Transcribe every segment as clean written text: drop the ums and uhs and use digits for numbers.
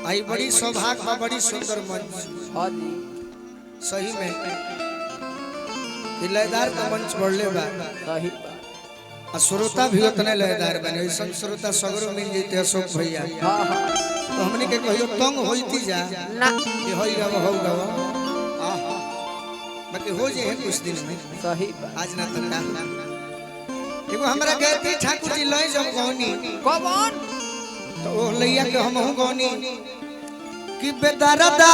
आई बड़ी सौभाग्य बा, बड़ी सुंदर मंच। हाँ जी सही में लयदार का मंच बढ़ले बा, सही श्रोता भी उतने लयदार बने। ऐसा श्रोता सगरो मिल जेते अशोक भैया, हाँ हाँ तो हमने के कहियो तंग होइती जा ना कि होई गव हो गव आहा, बाकी हो जे है कुछ दिन में। सही आज ना तंगा एगो हमरा गायत्री ठाकुर जी लय जब गौनी कौन तो ओ लैया के हम गौनी कि बेदरदा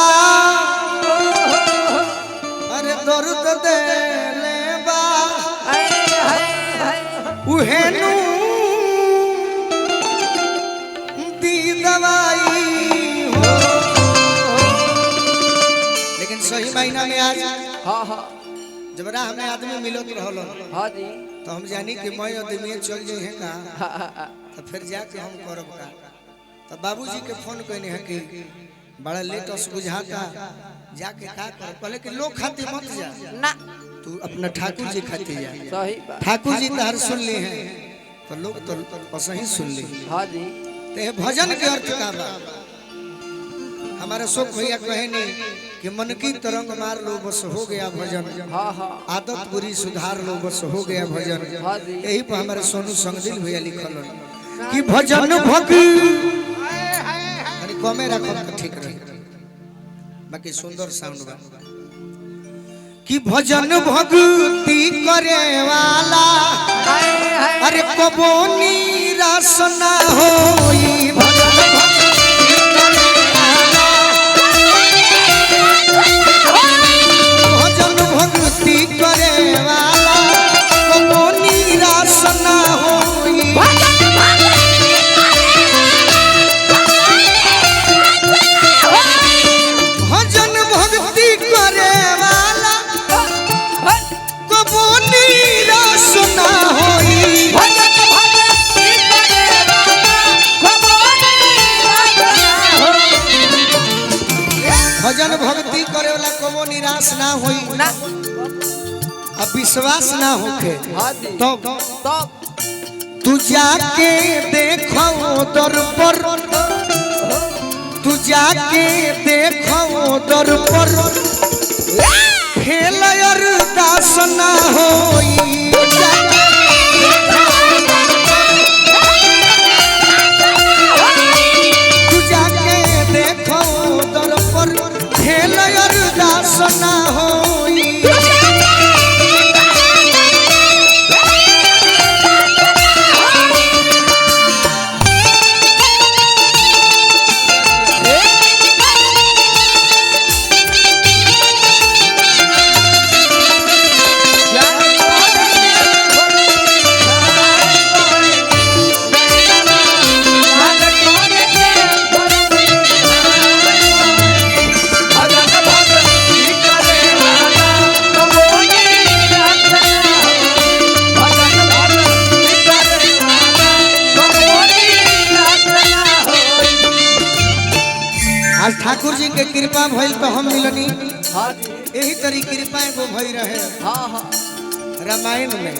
अरे दर्द दे ले बा उहेनु दी दवाई हो। लेकिन सही महीना में आज हाँ हाँ जब राह में आदमी मिलत रहल हाँ जी तो हम जानी कि मैं आदमी चल जाए हैं का हाँ तो फिर जाके हम करब का। तो बाबूजी के फोन कहने हैं कि बड़ा लेट अस बुझाता जाके का कर, पहले कि लोग खाते मत जा ना तू अपना ठाकुर जी खाते जा। सही ठाकुर जी तो हर सुन ली हैं तो लोग तो असही सुन ली। हाँ जी ते भजन के अर्थ का बा हमारे शोक भैया कहे नहीं कि मन की तरंग मार लो बस हो गया भजन, हाँ हाँ आदत बुरी सुधार लो बस हो गया भजन। हाँ जी यही पर हमारे सोनू संगदिल भैया लिखल कि भजन भक्ति कमे रखम तो ठीक रहे, बाकी सुंदर साउंड बा कि भजन भक्ति करे वाला अरे कबो निराश ना होई। भजन भक्ति करे वाला कबो निराश ना होई। भजन भक्ति करे वाला कबो निराश ना होई। भजन भक्ति करे वाला कबो निराश ना होई ना अब विश्वास ना होके हाँ जी तो तू जाके देखो दर पर, तू जाके देखो दर पर खेल अरदास ना होई। तू जाके देखो दर पर खेल अरदास ना होई। आज ठाकुर जी के कृपा भइल तो हम मिलनी। हाँ जी यही तरी कृपा एगो भई रहे हाँ हाँ रामायण में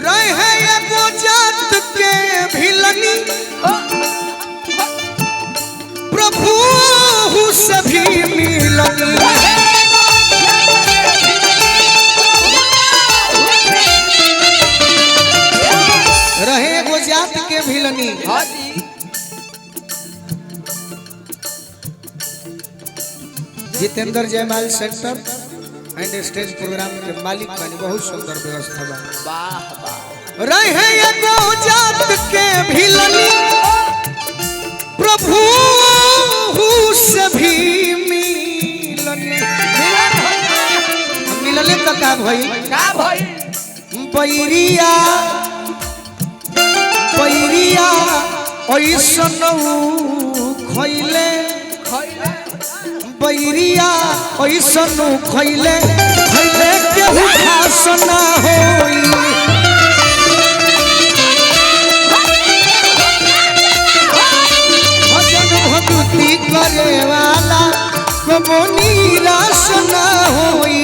रहे एगो जात के भिलनी प्रभु से भी मिलनी। रहे एगो जात के भिलनी हाँ जी जितेंद्र जयमाल सेंटर एंड स्टेज प्रोग्राम के मालिक बनी, बहुत सुंदर व्यवस्था बा। वाह वाह रहे एगो जात के भिलनी प्रभु से भी मिलनी। मिलले तो का भई का भाई बैरिया बैरिया ऐसन खइले बैरिया ऐसन खइले खइले केहू खास ना होई। भजन भक्ति करे वाला कबो निराश ना होई।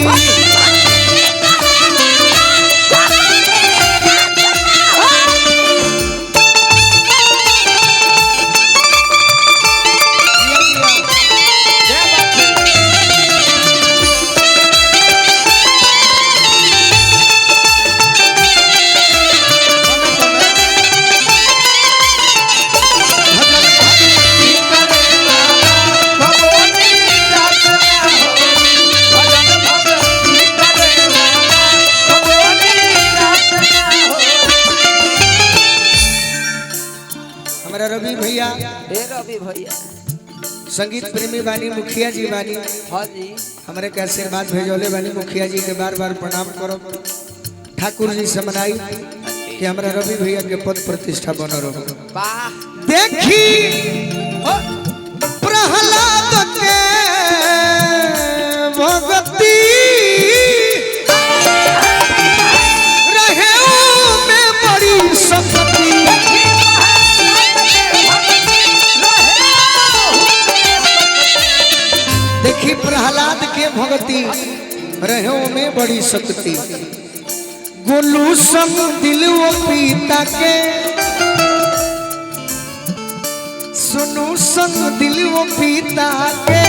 रवि भैया हे रवि भैया। संगीत प्रेमी बानी, मुखिया जी बानी, हाँ जी। हमारे के आशीर्वाद भेजौले बानी। मुखिया जी के बार बार प्रणाम करो। ठाकुर जी से मनाई कि हमारा रवि भैया के पद प्रतिष्ठा बन रहो। वाह। देखी प्रहलाद के भगती रहे में बड़ी शक्ति। देखी प्रहलाद के भगती रहे में बड़ी शक्ति। गोलू संग दिल वो पीता के, सुनू संग दिल वो पीता के।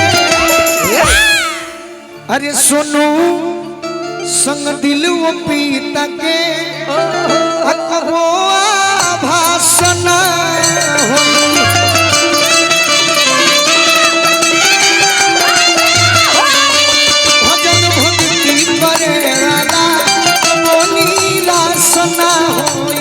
अरे सुनू संग दिल वो पीता के, अकबो भाषण भजन भक्ति करे वाला नीला सना होई।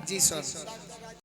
जी सर।